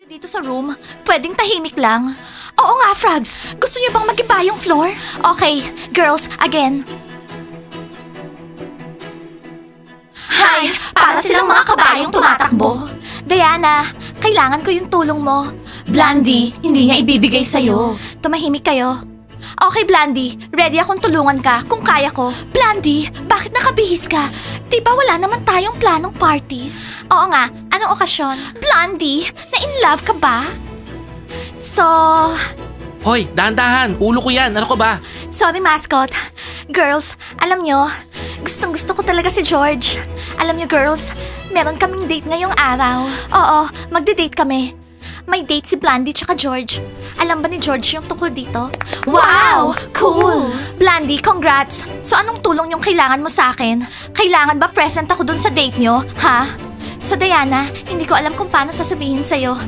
Dito sa room, pwedeng tahimik lang. Oo nga, Frogs. Gusto niyo bang mag-iba yung floor? Okay, girls, again. Hi! Para silang mga kabayong tumatakbo. Diana, kailangan ko yung tulong mo. Blandy, hindi niya ibibigay sa'yo. Tumahimik kayo. Okay, Blandy. Ready akong tulungan ka kung kaya ko. Blandy, bakit nakabihis ka? Di ba wala naman tayong planong parties? Oo nga. Anong okasyon? Blandy, na-in love ka ba? So... Hoy, dahan-dahan. Ulo ko yan. Ano ka ba? Sorry, mascot. Girls, alam nyo, gustong-gusto ko talaga si George. Alam nyo, girls, meron kaming date ngayong araw. Oo, magde-date kami. May date si Blandy tsaka George. Alam ba ni George yung tungkol dito? Wow! Cool! Blandy, congrats! So anong tulong yung kailangan mo sa akin? Kailangan ba present ako dun sa date nyo? Ha? So Diana, hindi ko alam kung paano sasabihin sa'yo.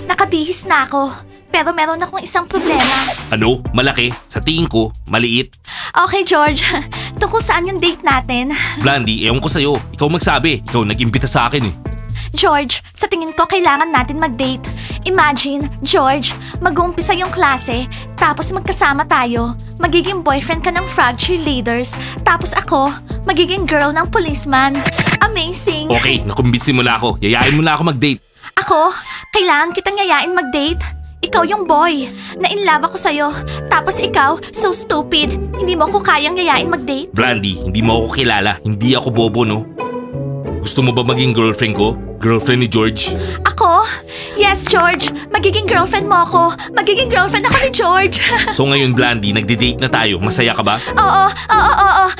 Nakabihis na ako. Pero meron akong isang problema. Ano? Malaki? Sa tingin ko, maliit. Okay, George. Tungkol saan yung date natin? Blandy, ewan ko sa'yo. Ikaw magsabi. Ikaw nag-imbita sa akin eh. George, sa tingin ko kailangan natin mag-date. Imagine, George, mag-uumpisa yung klase, tapos magkasama tayo. Magiging boyfriend ka ng frog cheerleaders, tapos ako, magiging girl ng policeman. Amazing! Okay, nakumbinsin mo na ako. Yayain mo na ako mag-date. Ako? Kailangan kitang yayain mag-date? Ikaw yung boy. Na-inlove ako sa'yo. Tapos ikaw, so stupid. Hindi mo ako kayang yayain mag-date? Blandy, hindi mo ako kilala. Hindi ako bobo, no? Gusto mo ba maging girlfriend ko? Girlfriend ni George? Ako? Yes, George. Magiging girlfriend mo ako. Magiging girlfriend ako ni George. So ngayon, Blandy, nagde-date na tayo. Masaya ka ba? Oo.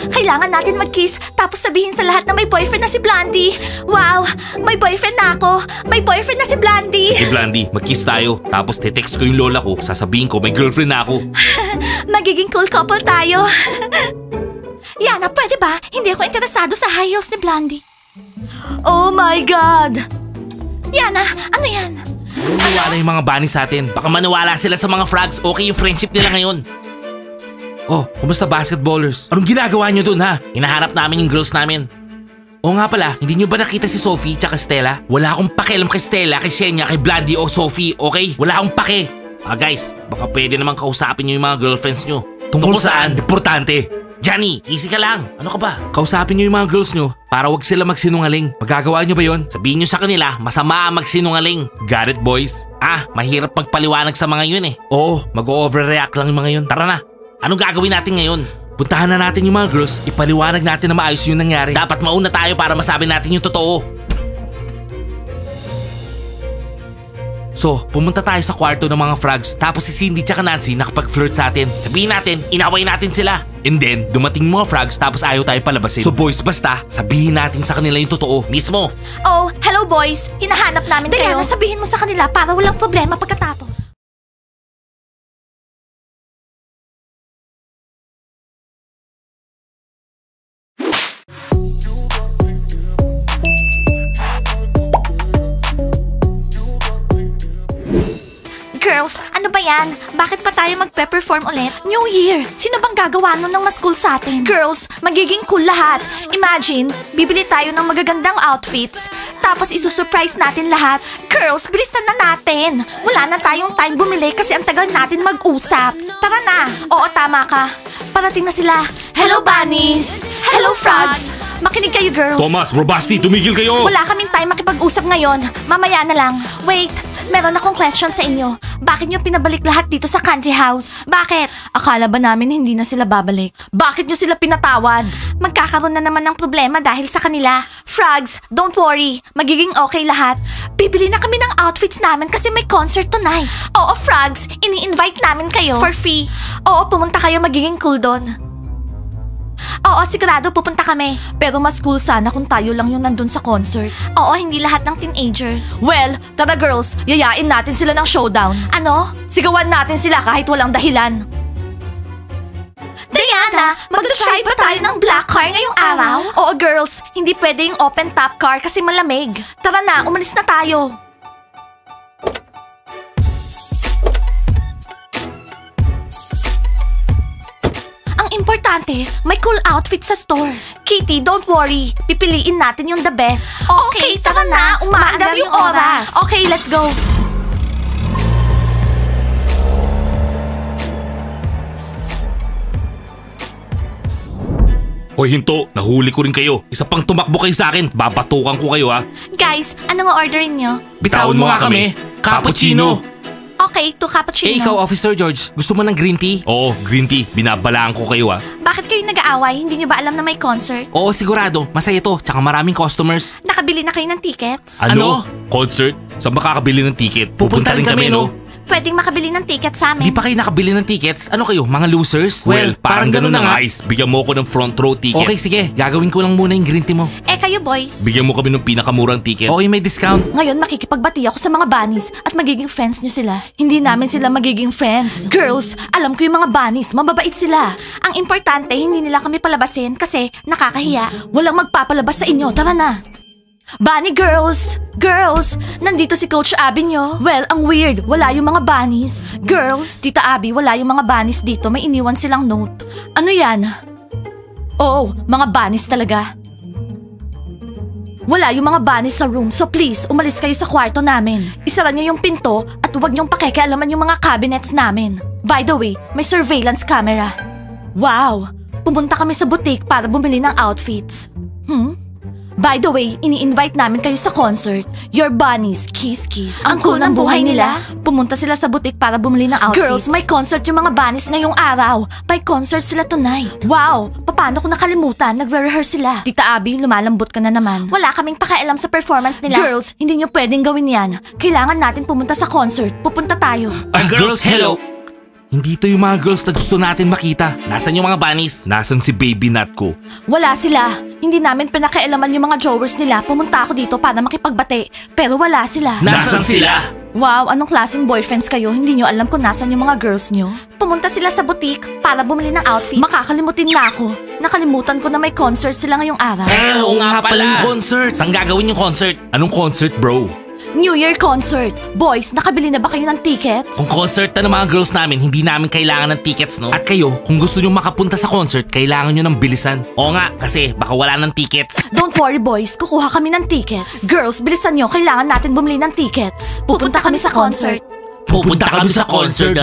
Kailangan natin mag-kiss tapos sabihin sa lahat na may boyfriend na si Blandy. Wow, may boyfriend na ako. May boyfriend na si Blandy. Sige, Blandy, mag-kiss tayo. Tapos te-text ko yung lola ko. Sasabihin ko, may girlfriend na ako. Magiging cool couple tayo. Yana, pwede ba? Hindi ako interesado sa high heels ni Blandy. Oh my God! Yana, ano yan? Maniwala yung mga bunny sa atin. Baka maniwala sila sa mga frogs. Okay yung friendship nila ngayon. Oh, kumusta basketballers? Anong ginagawa nyo dun ha? Hinahanap namin yung girls namin. Oo nga pala, hindi nyo ba nakita si Sophie tsaka Stella? Wala akong pakialam kay Stella, kay Shenya, kay Blandy o Sophie, okay? Wala akong pake. Guys, baka pwede naman kausapin nyo yung mga girlfriends nyo. Tungkol saan? Importante. Johnny, easy ka lang. Ano ka ba? Kausapin nyo yung mga girls nyo para wag sila magsinungaling. Magagawa nyo ba yon? Sabihin nyo sa kanila, masama ang magsinungaling. Got it, boys? Mahirap magpaliwanag sa mga yun eh. Oo, mag-overreact lang yung mga yun. Tara na. Anong gagawin natin ngayon? Puntahan na natin yung mga girls, ipaliwanag natin na maayos yung nangyari. Dapat mauna tayo para masabi natin yung totoo. So, pumunta tayo sa kwarto ng mga frogs tapos si Cindy tsaka Nancy nakapag-flirt sa atin. Sabihin natin, inaway natin sila. And then, dumating mga frogs tapos ayaw tayo palabasin. So boys, basta, sabihin natin sa kanila yung totoo. Mismo. Oh, hello boys. Hinahanap namin kayo. Diana, sabihin mo sa kanila para walang problema pagkatapos. Girls, ano ba yan? Bakit pa tayo magpe-perform ulit? New Year! Sino bang gagawa nun ng mas cool sa atin? Girls, magiging cool lahat. Imagine, bibili tayo ng magagandang outfits. Tapos isusurprise natin lahat. Girls, bilisan na natin. Wala na tayong time bumili kasi ang tagal natin mag-usap. Tara na! Oo, tama ka. Parating na sila. Hello, bunnies! Hello, frogs! Makinig kayo, girls. Thomas, Robasti, tumigil kayo! Wala kaming time makipag-usap ngayon. Mamaya na lang. Wait, meron akong question sa inyo. Bakit nyo pinabalik lahat dito sa country house? Bakit? Akala ba namin hindi na sila babalik? Bakit nyo sila pinatawad? Magkakaroon na naman ng problema dahil sa kanila. Frogs, don't worry. Magiging okay lahat. Bibili na kami ng outfits namin kasi may concert tonight. Oo, Frogs, ini-invite namin kayo. For free. Oo, pumunta kayo, magiging cool doon. Oo, sigurado pupunta kami. Pero mas cool sana kung tayo lang yung nandun sa concert. Oo, hindi lahat ng teenagers. Well, tara girls, yayain natin sila ng showdown. Ano? Sigawan natin sila kahit walang dahilan. Diana, mag-try ba tayo ng black car ngayong araw? Oo girls, hindi pwede yung open top car kasi malamig. Tara na, umalis na tayo. Ang importante importante, may cool outfit sa store. Kitty, don't worry. Pipiliin natin yung the best. Okay, tara na. Umaandar yung oras. Okay, let's go. Hoy, hinto. Nahuli ko rin kayo. Isa pang tumakbo kayo sa akin. Babatukan ko kayo, ha. Guys, anong orderin nyo? Bitawan mo nga kami. Cappuccino. Okay, 2 cappuccinos. Ikaw, Officer George. Gusto mo ng green tea? Oo, green tea. Binabalaan ko kayo, ha. Bakit kayo nag-aaway? Hindi nyo ba alam na may concert? Oo, sigurado. Masaya to. Tsaka maraming customers. Nakabili na kayo ng tickets? Ano? Concert? Saan ba kakabili ng ticket? Pupunta rin kami, no? Pwedeng makabili ng ticket sa amin. Di pa kayo nakabili ng tickets? Ano kayo, mga losers? Well, parang ganun na nga. Ice, bigyan mo ako ng front row ticket. Okay, sige. Gagawin ko lang muna yung green tea mo. Kayo boys. Bigyan mo kami ng pinakamurang ticket. Okay, may discount. Ngayon makikipagbati ako sa mga bunnies at magiging friends nyo sila. Hindi namin sila magiging friends. Girls, alam ko yung mga bunnies, mababait sila. Ang importante, hindi nila kami palabasin kasi nakakahiya. Walang magpapalabas sa inyo, tara na. Bunny girls! Girls! Nandito si Coach Abby nyo. Well, ang weird. Wala yung mga bunnies. Girls! Tita Abby, wala yung mga bunnies dito. May iniwan silang note. Ano yan? Oo, mga bunnies talaga. Wala yung mga bunnies sa room, so please, umalis kayo sa kwarto namin. Isara niyo yung pinto at huwag niyong pakikialaman yung mga cabinets namin. By the way, may surveillance camera. Wow! Pumunta kami sa boutique para bumili ng outfits. By the way, ini-invite namin kayo sa concert. Your bunnies, kiss kiss. Ang cool ng buhay nila. Pumunta sila sa boutique para bumili ng outfits. Girls, may concert yung mga bunnies ngayong araw. May concert sila tonight. Wow! Paano ko nakalimutan? Nagre-rehearse sila. Tita Abby, lumalambot ka na naman. Wala kaming pakialam sa performance nila. Girls, hindi nyo pwedeng gawin yan. Kailangan natin pumunta sa concert. Pupunta tayo. Girls, hello! Hindi to yung mga girls na gusto natin makita. Nasaan yung mga bunnies? Nasaan si baby nut ko? Wala sila. Hindi namin pinakialaman yung mga drawers nila. Pumunta ako dito para makipagbate. Pero wala sila. Nasaan sila? Wow, anong klaseng boyfriends kayo? Hindi nyo alam kung nasan yung mga girls nyo? Pumunta sila sa boutique para bumili ng outfits. Makakalimutin na ako. Nakalimutan ko na may concert sila ngayong araw. Oo nga pala yung concert. Saan gagawin yung concert? Anong concert, bro? New Year concert. Boys, nakabili na ba kayo ng tickets? Kung concert na ng mga girls namin, hindi namin kailangan ng tickets, no? At kayo, kung gusto nyo makapunta sa concert, kailangan nyo ng bilisan. Oo nga, kasi baka wala ng tickets. Don't worry boys, kukuha kami ng tickets. Girls, bilisan nyo, kailangan natin bumili ng tickets. Pupunta kami sa concert. Pupunta kami sa concert.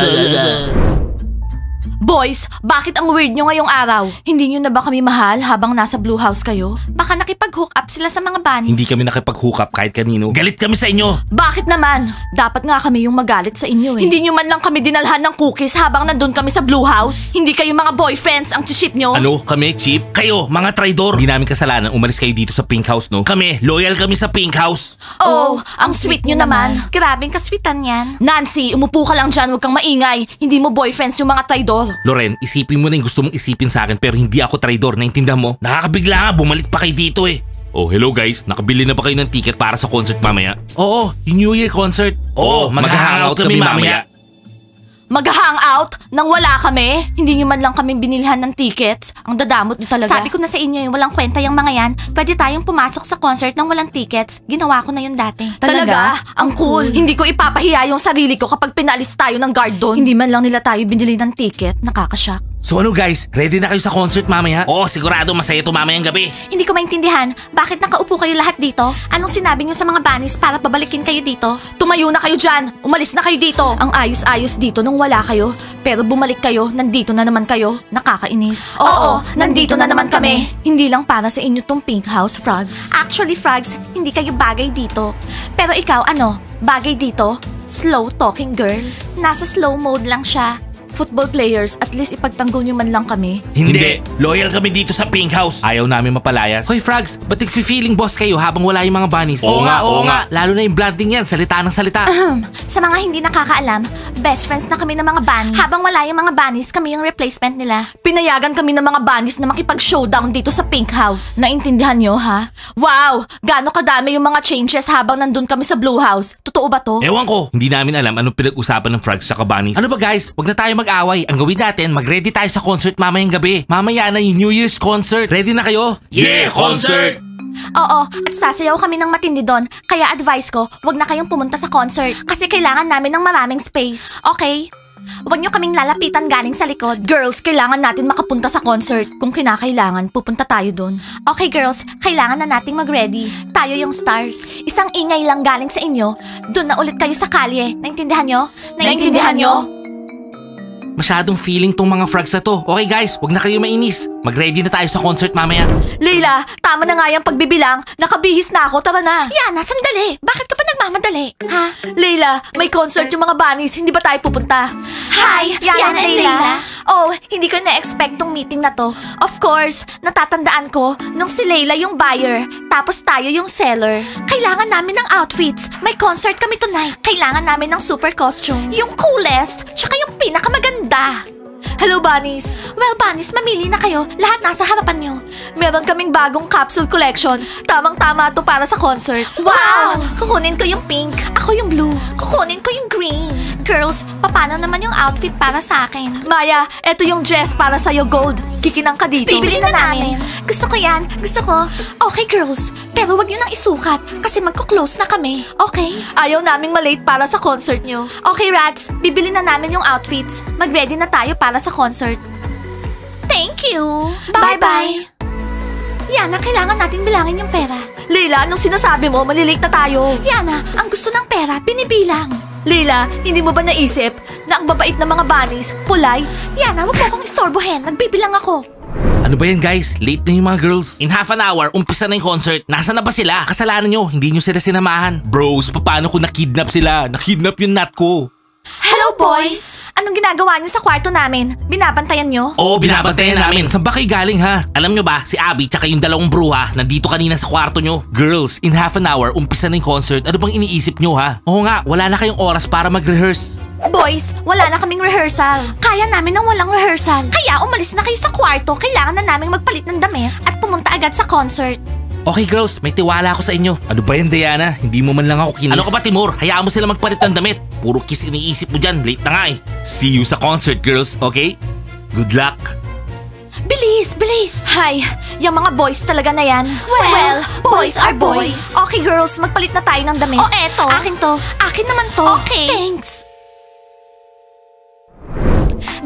Boys, bakit ang weird nyo ngayong araw? Hindi nyo na ba kami mahal habang nasa Blue House kayo? Baka nakipag-hook up sila sa mga bunnies. Hindi kami nakipag-hook up kahit kanino. Galit kami sa inyo. Bakit naman? Dapat nga kami yung magalit sa inyo eh. Hindi nyo man lang kami dinalhan ng cookies habang nandun kami sa Blue House. Hindi kayo mga boyfriends ang chip nyo. Ano? Kami? Cheap? Kayo, mga traidor. Hindi namin kasalanan umalis kayo dito sa Pink House, no? Kami, loyal kami sa Pink House. Oh, ang sweet nyo naman. Grabing kasweetan yan. Nancy, umupo ka lang dyan, huwag kang maingay. Hindi mo boyfriends yung mga traidor. Loren, isipin mo na yung gusto mong isipin sa akin pero hindi ako traidor, naintindihan mo? Nakakabigla nga, bumalik pa kayo dito eh. Oh, hello guys. Nakabili na ba kayo ng ticket para sa concert mamaya? Oo, yung New Year concert. Oo, mag-hangout kami mamaya. Mag-hangout nang wala kami? Hindi nyo man lang kami binilhan ng tickets? Ang dadamot nyo talaga. Sabi ko na sa inyo yung walang kwenta yung mga yan. Pwede tayong pumasok sa concert nang walang tickets. Ginawa ko na yun dati. Talaga? Ang cool. Hindi ko ipapahiya yung sarili ko kapag pinalis tayo ng guard doon. Hindi man lang nila tayo binili ng ticket. Nakakashock. So ano guys, ready na kayo sa concert mamaya? Oo, sigurado masaya to mamayang gabi. Hindi ko maintindihan, bakit nakaupo kayo lahat dito? Anong sinabi niyo sa mga bunnies para pabalikin kayo dito? Tumayo na kayo dyan! Umalis na kayo dito! Ang ayos-ayos dito nung wala kayo. Pero bumalik kayo, nandito na naman kayo. Nakakainis. Oo, nandito na naman kami. Hindi lang para sa inyo tong Pink House, Frogs. Actually, Frogs, hindi kayo bagay dito. Pero ikaw, ano? Bagay dito? Slow talking girl? Nasa slow mode lang siya. Football players, at least ipagtanggol nyo man lang kami. Hindi. Loyal kami dito sa Pink House. Ayaw namin mapalayas. Hoy Frogs, ba't nag-feeling boss kayo habang wala yung mga bunnies? Oo nga. Lalo na yung blonding yan, salita ng salita. Sa mga hindi nakakaalam, best friends na kami ng mga bunnies. Habang wala yung mga bunnies, kami yung replacement nila. Pinayagan kami ng mga bunnies na makipag-showdown dito sa Pink House. Naintindihan nyo, ha? Wow! Gaano kadami yung mga changes habang nandun kami sa Blue House. Totoo ba to? Ewan ko. Hindi namin alam anong pinag-usapan ng Frogs sa bunnies. Ano ba guys? Wag na tayo mag-away. Ang gawin natin, mag-ready tayo sa concert mamayang gabi. Mamaya na yung New Year's concert. Ready na kayo? Yeah, concert! Oo, at sasayaw kami ng matindi doon. Kaya advice ko, wag na kayong pumunta sa concert. Kasi kailangan namin ng maraming space. Okay? Huwag niyo kaming lalapitan galing sa likod. Girls, kailangan natin makapunta sa concert. Kung kinakailangan, pupunta tayo doon. Okay girls, kailangan na nating mag-ready. Tayo yung stars. Isang ingay lang galing sa inyo. Doon na ulit kayo sa kalye. Naintindihan nyo? Naintindihan nyo? Masyadong feeling tong mga frogs na to. Okay guys, wag na kayo mainis. Mag-ready na tayo sa concert mamaya. Leila, tama na nga yung pagbibilang. Nakabihis na ako, tara na. Yana, sandali. Bakit ka pa nagmamadali? Ha? Leila, may concert yung mga bunnies. Hindi ba tayo pupunta? Hi, Yana and Leila. Oh, hindi ko na-expect tong meeting na to. Of course, natatandaan ko nung si Leila yung buyer, tapos tayo yung seller. Kailangan namin ng outfits. May concert kami tonight. Kailangan namin ng super costumes. Yung coolest, tsaka yung pinakamaganda. Hello, bunnies! Well, bunnies, mamili na kayo. Lahat nasa harapan nyo. Meron kaming bagong capsule collection. Tamang-tama to para sa concert. Wow! Kukunin ko yung pink. Ako yung blue. Kukunin ko yung green. Girls, paano naman yung outfit para sa akin? Maya, eto yung dress para sa'yo, gold. Kikinang ka dito. Bibili na namin. Gusto ko yan. Gusto ko. Okay, girls. Pero wag nyo nang isukat kasi magko-close na kami. Okay? Ayaw naming malate para sa concert nyo. Okay, rats. Bibili na namin yung outfits. Mag-ready na tayo para sa concert. Thank you. Bye-bye. Yana, kailangan natin bilangin yung pera. Leila, anong sinasabi mo? Malilate na tayo. Yana, ang gusto ng pera, binibilang. Leila, hindi mo ba naisip na ang babait ng mga bunnies, polite? Yana, wag mo akong istorbohin. Nagbibilang ako. Ano ba yan guys? Late na yung mga girls. In half an hour, umpisa na yung concert. Nasaan na ba sila? Kasalanan nyo, hindi nyo sila sinamahan. Bros, paano kung nakidnap sila? Nakidnap yung nut ko. Hello, boys! Anong ginagawa niyo sa kwarto namin? Binabantayan niyo? Oo, binabantayan namin. Saan ba kayo galing ha? Alam nyo ba, si Abby tsaka yung dalawang bruha nandito kanina sa kwarto nyo. Girls, in half an hour, umpisa na yung concert. Ano bang iniisip nyo ha? Oo nga, wala na kayong oras para mag-rehearse. Boys, wala na kaming rehearsal. Kaya namin ng walang rehearsal. Kaya umalis na kayo sa kwarto. Kailangan na naming magpalit ng damit at pumunta agad sa concert. Okay girls, may tiwala ako sa inyo. Ano ba yan Diana? Hindi mo man lang ako kinis. Ano ka ba Timur? Hayaan mo sila magpalit ng damit. Puro kiss iniisip mo dyan. Late na nga eh. See you sa concert girls, okay? Good luck. Bilis, bilis! Hay, yung mga boys talaga na yan. Well, boys are boys. Okay girls, magpalit na tayo ng damit. Oh, eto. Akin to. Akin naman to. Okay. Thanks.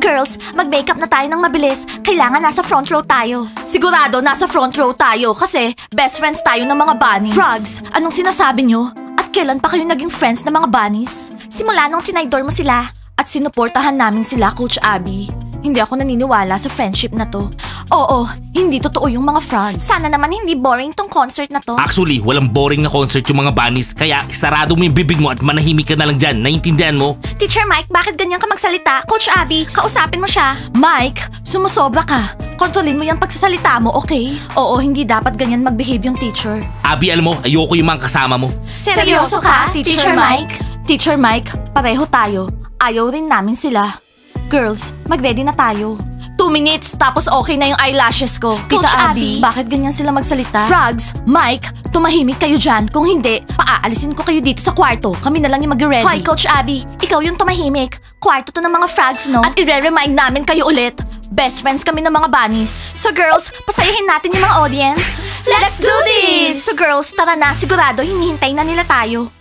Girls, mag-makeup na tayo ng mabilis. Kailangan nasa front row tayo. Sigurado nasa front row tayo kasi best friends tayo ng mga bunnies. Frogs, anong sinasabi nyo? At kailan pa kayo naging friends ng mga bunnies? Simula nung tinaydor mo sila at sinuportahan namin sila, Coach Abby. Hindi ako naniniwala sa friendship na to. Oo, hindi totoo yung mga frogs. Sana naman hindi boring tong concert na to. Actually, walang boring na concert yung mga bunnies. Kaya isarado mo yung bibig mo at manahimik ka na lang dyan. Naintindihan mo? Teacher Mike, bakit ganyan ka magsalita? Coach Abby, kausapin mo siya. Mike, sumusobra ka. Kontrolin mo yung pagsasalita mo, okay? Oo, hindi dapat ganyan mag-behave yung teacher. Abby, alam mo, ayoko yung mga kasama mo. Seryoso ka, Teacher Mike? Teacher Mike, pareho tayo. Ayaw rin namin sila. Girls, mag-ready na tayo. 2 minutes, tapos okay na yung eyelashes ko. Coach Abby, bakit ganyan sila magsalita? Frogs, Mike, tumahimik kayo dyan. Kung hindi, paaalisin ko kayo dito sa kwarto. Kami na lang yung mag-ready. Hoy, Coach Abby, ikaw yung tumahimik. Kwarto to ng mga frogs, no? At i-remind namin kayo ulit. Best friends kami ng mga bunnies. So girls, pasayahin natin yung mga audience. Let's do this! So girls, tara na. Sigurado, hinihintay na nila tayo.